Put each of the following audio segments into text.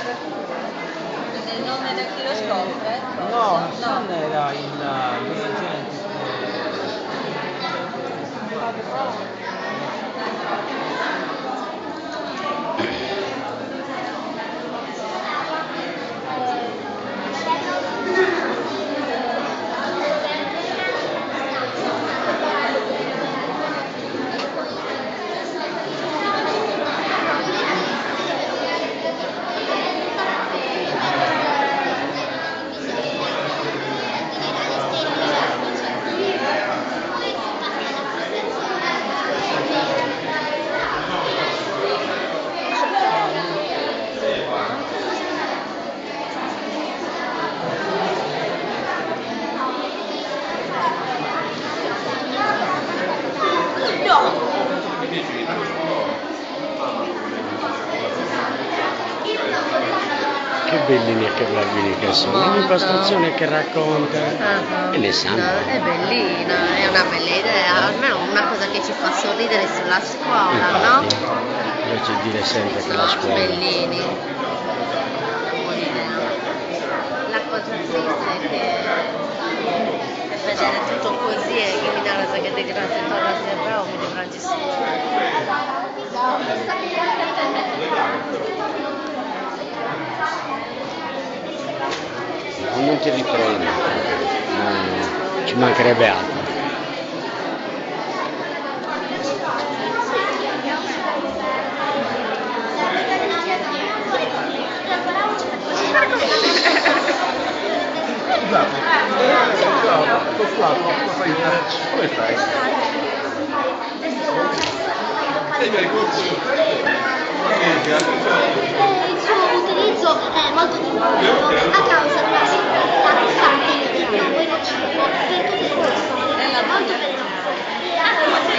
Il nome da chi lo scopre? No, Hassan era il dirigente. Che bellini e che bravini che sono, l'impostazione che racconta e ne sanno. È bellina, è una bella idea, almeno una cosa che ci fa sorridere sulla scuola, Infatti, no? invece di dire sempre che la Sono scuola... bellini. Buona idea. La cosa triste è che vedere tutto così e che mi dà la zaga di grazie a Rao mi dovrà Non ti riprendo, ci mancherebbe altro. Come stai? Il suo utilizzo è molto diffuso a causa della singolarità costante del sangue nel cibo. Per tutto questo è molto pericoloso. Anche se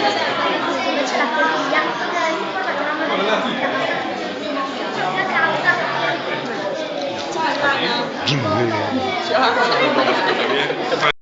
esiste invece la follia, si forma una a causa